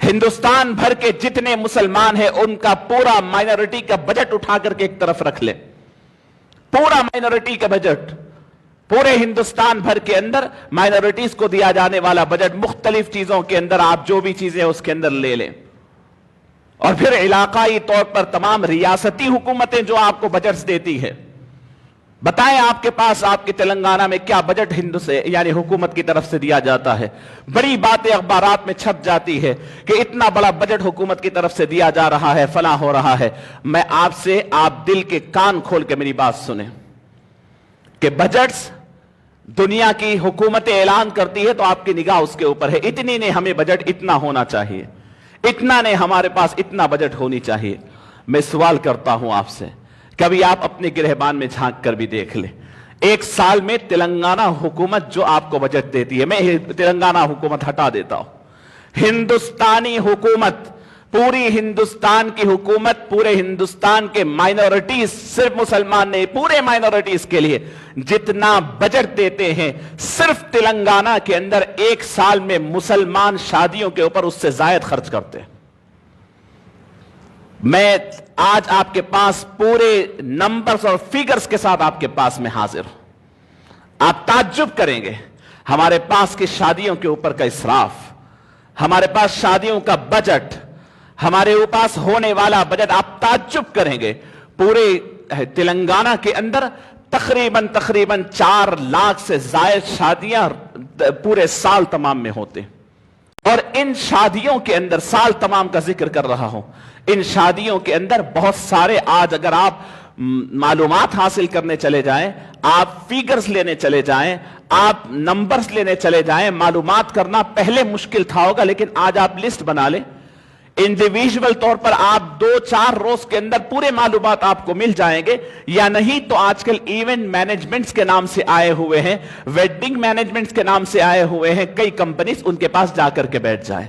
हिंदुस्तान भर के जितने मुसलमान हैं उनका पूरा माइनॉरिटी का बजट उठा करके एक तरफ रख ले, पूरा माइनॉरिटी का बजट, पूरे हिंदुस्तान भर के अंदर माइनॉरिटीज को दिया जाने वाला बजट, मुख्तलिफ चीजों के अंदर आप जो भी चीजें उसके अंदर ले लें, और फिर इलाकाई तौर पर तमाम रियासती हुकूमतें जो आपको बजट्स देती है, बताएं आपके पास आपके तेलंगाना में क्या बजट हिंदू से यानी हुकूमत की तरफ से दिया जाता है। बड़ी बातें अखबारात में छप जाती है कि इतना बड़ा बजट हुकूमत की तरफ से दिया जा रहा है, फला हो रहा है। मैं आपसे, आप दिल के कान खोल के मेरी बात सुने कि बजट्स दुनिया की हुकूमतें ऐलान करती है तो आपकी निगाह उसके ऊपर है, इतनी ने हमें बजट इतना होना चाहिए, इतना ने हमारे पास इतना बजट होनी चाहिए। मैं सवाल करता हूं आपसे, कभी आप अपने गिरहबान में झांक कर भी देख ले, एक साल में तेलंगाना हुकूमत जो आपको बजट देती है, मैं तेलंगाना हुकूमत हटा देता हूं, हिंदुस्तानी हुकूमत, पूरी हिंदुस्तान की हुकूमत, पूरे हिंदुस्तान के माइनॉरिटीज, सिर्फ मुसलमान नहीं, पूरे माइनॉरिटीज के लिए जितना बजट देते हैं, सिर्फ तेलंगाना के अंदर एक साल में मुसलमान शादियों के ऊपर उससे जायद खर्च करते हैं। मैं आज आपके पास पूरे नंबर्स और फिगर्स के साथ आपके पास में हाजिर हूं। आप ताज्जुब करेंगे हमारे पास की शादियों के ऊपर का इसराफ, हमारे पास शादियों का बजट, हमारे पास होने वाला बजट, आप ताज्जुब करेंगे। पूरे तेलंगाना के अंदर तकरीबन 4 लाख से जायद शादियां पूरे साल तमाम में होते, और इन शादियों के अंदर, साल तमाम का जिक्र कर रहा हूं, इन शादियों के अंदर बहुत सारे, आज अगर आप मालूमात हासिल करने चले जाएं, आप फिगर्स लेने चले जाएं, आप नंबर्स लेने चले जाएं, मालूमात करना पहले मुश्किल था होगा, लेकिन आज आप लिस्ट बना लें, इंडिविजुअल तौर पर आप 2-4 रोज के अंदर पूरे मालूमात आपको मिल जाएंगे। या नहीं तो आजकल इवेंट मैनेजमेंट्स के नाम से आए हुए हैं, वेडिंग मैनेजमेंट्स के नाम से आए हुए हैं कई कंपनीज, उनके पास जाकर के बैठ जाएं,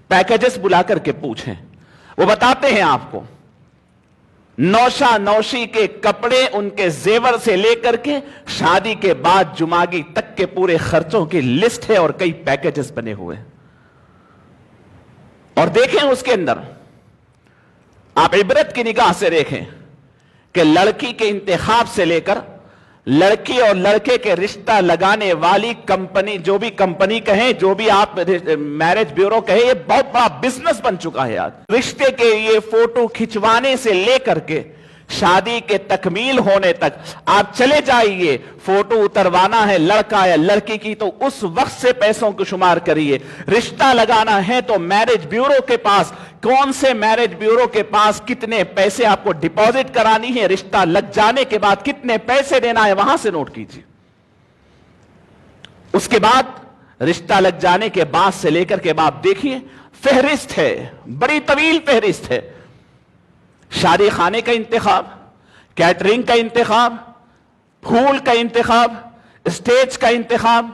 पैकेजेस बुला करके पूछें, वो बताते हैं आपको नौशा नौशी के कपड़े, उनके जेवर से लेकर के शादी के बाद जुमागी तक के पूरे खर्चों की लिस्ट है, और कई पैकेजेस बने हुए हैं। और देखें उसके अंदर, आप इबरत की निगाह से देखें कि लड़की के इंतखाब से लेकर लड़की और लड़के के रिश्ता लगाने वाली कंपनी, जो भी कंपनी कहें, जो भी आप मैरिज ब्यूरो कहें, ये बहुत बड़ा बिजनेस बन चुका है आज। रिश्ते के ये फोटो खिंचवाने से लेकर के शादी के तकमील होने तक आप चले जाइए, फोटो उतरवाना है लड़का या लड़की की तो उस वक्त से पैसों को शुमार करिए। रिश्ता लगाना है तो मैरिज ब्यूरो के पास, कौन से मैरिज ब्यूरो के पास कितने पैसे आपको डिपॉजिट करानी है, रिश्ता लग जाने के बाद कितने पैसे देना है, वहां से नोट कीजिए। उसके बाद रिश्ता लग जाने के बाद से लेकर के बाद देखिए, फहरिस्त है, बड़ी तवील फहरिस्त है। शादी खाने का इंतखाब, कैटरिंग का इंतखाब, फूल का इंतखाब, स्टेज का इंतखाब,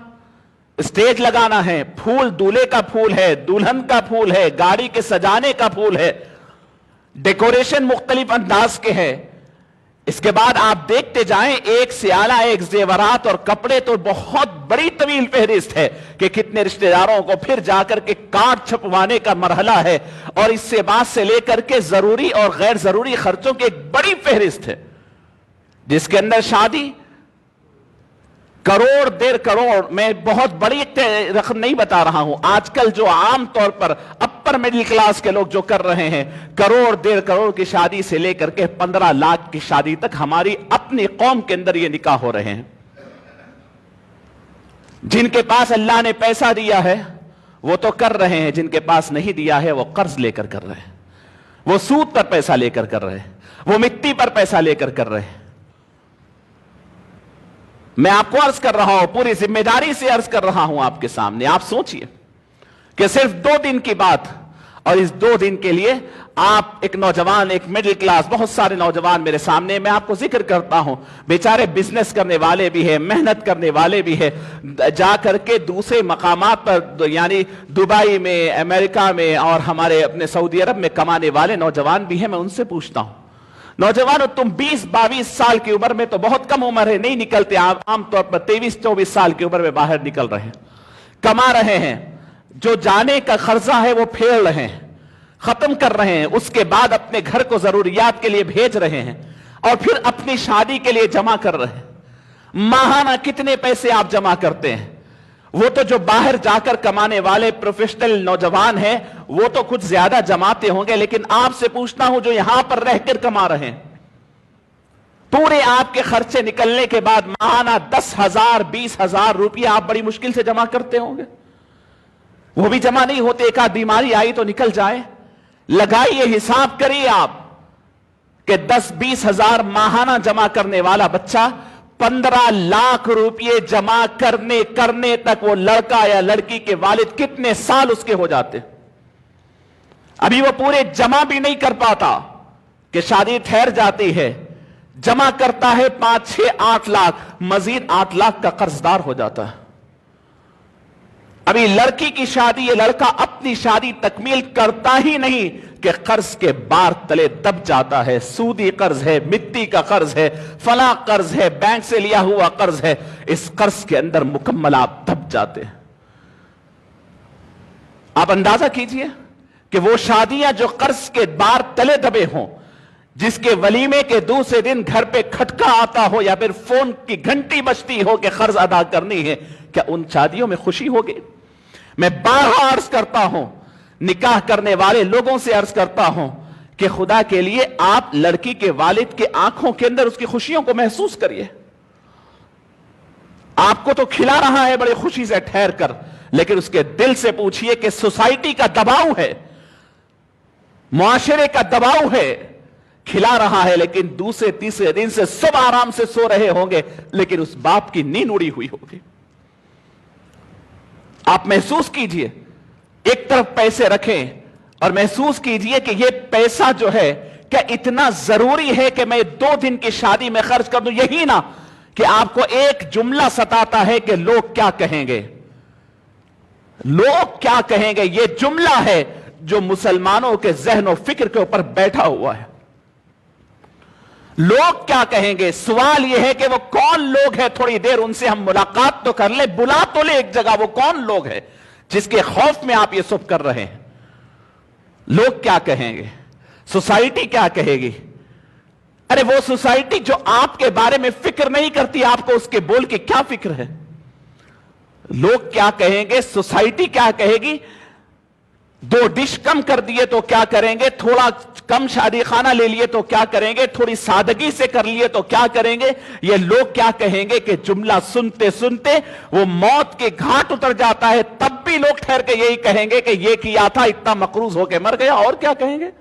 स्टेज लगाना है, फूल दूल्हे का फूल है, दुल्हन का फूल है, गाड़ी के सजाने का फूल है, डेकोरेशन मुख्तलिफ अंदाज के हैं। इसके बाद आप देखते जाएं, एक से आला एक जेवरात और कपड़े, तो बहुत बड़ी तवील फहरिस्त है कि कितने रिश्तेदारों को फिर जाकर के कार्ड छपवाने का मरहला है, और इससे बाद से लेकर के जरूरी और गैर जरूरी खर्चों की एक बड़ी फहरिस्त है, जिसके अंदर शादी करोड़ 1.5 करोड़, मैं बहुत बड़ी रकम नहीं बता रहा हूं, आजकल जो आम तौर पर अपर मिडिल क्लास के लोग जो कर रहे हैं, करोड़ 1.5 करोड़ की शादी से लेकर के 15 लाख की शादी तक हमारी अपनी कौम के अंदर ये निकाह हो रहे हैं। जिनके पास अल्लाह ने पैसा दिया है वो तो कर रहे हैं, जिनके पास नहीं दिया है वो कर्ज लेकर कर रहे हैं, वो सूद पर पैसा लेकर कर रहे हैं, वो मिट्टी पर पैसा लेकर कर रहे हैं। मैं आपको अर्ज कर रहा हूं, पूरी जिम्मेदारी से अर्ज कर रहा हूं आपके सामने। आप सोचिए कि सिर्फ 2 दिन की बात, और इस 2 दिन के लिए आप एक नौजवान, एक मिडिल क्लास, बहुत सारे नौजवान मेरे सामने, मैं आपको जिक्र करता हूं, बेचारे बिजनेस करने वाले भी हैं, मेहनत करने वाले भी हैं, जा करके दूसरे मकामात पर यानी दुबई में, अमेरिका में और हमारे अपने सऊदी अरब में कमाने वाले नौजवान भी हैं। मैं उनसे पूछता हूं, नौजवानों तुम 20-22 साल की उम्र में तो बहुत कम उम्र है, नहीं निकलते, आमतौर पर 23-24 साल की उम्र में बाहर निकल रहे हैं, कमा रहे हैं, जो जाने का खर्चा है वो फेर रहे हैं, खत्म कर रहे हैं, उसके बाद अपने घर को जरूरियात के लिए भेज रहे हैं और फिर अपनी शादी के लिए जमा कर रहे हैं। माहाना कितने पैसे आप जमा करते हैं? वो तो जो बाहर जाकर कमाने वाले प्रोफेशनल नौजवान हैं वो तो कुछ ज्यादा जमाते होंगे, लेकिन आपसे पूछता हूं जो यहां पर रहकर कमा रहे हैं, पूरे आपके खर्चे निकलने के बाद माहाना 10,000 20,000 रुपया आप बड़ी मुश्किल से जमा करते होंगे। वो भी जमा नहीं होते, एक आध बीमारी आई तो निकल जाए। लगाइए, हिसाब करिए आप कि 10-20,000 माहाना जमा करने वाला बच्चा 15 लाख रुपये जमा करने तक वो लड़का या लड़की के वालिद कितने साल उसके हो जाते। अभी वो पूरे जमा भी नहीं कर पाता कि शादी ठहर जाती है, जमा करता है 5, 6, 8 लाख, मजीद 8 लाख का कर्जदार हो जाता है। अभी लड़की की शादी, ये लड़का अपनी शादी तकमील करता ही नहीं कि कर्ज के बार तले दब जाता है। सूदी कर्ज है, मिट्टी का कर्ज है, फला कर्ज है, बैंक से लिया हुआ कर्ज है, इस कर्ज के अंदर मुकम्मल आप दब जाते हैं। आप अंदाजा कीजिए कि वो शादियां जो कर्ज के बार तले दबे हों, जिसके वलीमे के दूसरे दिन घर पे खटका आता हो या फिर फोन की घंटी बजती हो कि कर्ज अदा करनी है, क्या उन शादियों में खुशी होगी? मैं बारहा अर्ज करता हूं, निकाह करने वाले लोगों से अर्ज करता हूं कि खुदा के लिए आप लड़की के वालिद के आंखों के अंदर उसकी खुशियों को महसूस करिए। आपको तो खिला रहा है बड़ी खुशी से ठहर कर, लेकिन उसके दिल से पूछिए कि सोसाइटी का दबाव है, मुआशरे का दबाव है, खिला रहा है लेकिन दूसरे तीसरे दिन से सब आराम से सो रहे होंगे, लेकिन उस बाप की नींद उड़ी हुई होगी। आप महसूस कीजिए, एक तरफ पैसे रखें और महसूस कीजिए कि यह पैसा जो है क्या इतना जरूरी है कि मैं 2 दिन की शादी में खर्च कर दूं। यही ना कि आपको एक जुमला सताता है कि लोग क्या कहेंगे, लोग क्या कहेंगे। यह जुमला है जो मुसलमानों के जहन और फिक्र के ऊपर बैठा हुआ है। लोग क्या कहेंगे, सवाल यह है कि वो कौन लोग हैं, थोड़ी देर उनसे हम मुलाकात तो कर ले, बुला तो ले एक जगह, वो कौन लोग हैं जिसके खौफ में आप ये सब कर रहे हैं। लोग क्या कहेंगे, सोसाइटी क्या कहेगी? अरे वो सोसाइटी जो आपके बारे में फिक्र नहीं करती, आपको उसके बोल की क्या फिक्र है? लोग क्या कहेंगे, सोसाइटी क्या कहेगी? 2 डिश कम कर दिए तो क्या करेंगे, थोड़ा कम शादी खाना ले लिए तो क्या करेंगे, थोड़ी सादगी से कर लिए तो क्या करेंगे? ये लोग क्या कहेंगे कि जुमला सुनते सुनते वो मौत के घाट उतर जाता है, तब भी लोग ठहर के यही कहेंगे कि ये किया था, इतना मकरूज होके मर गया, और क्या कहेंगे?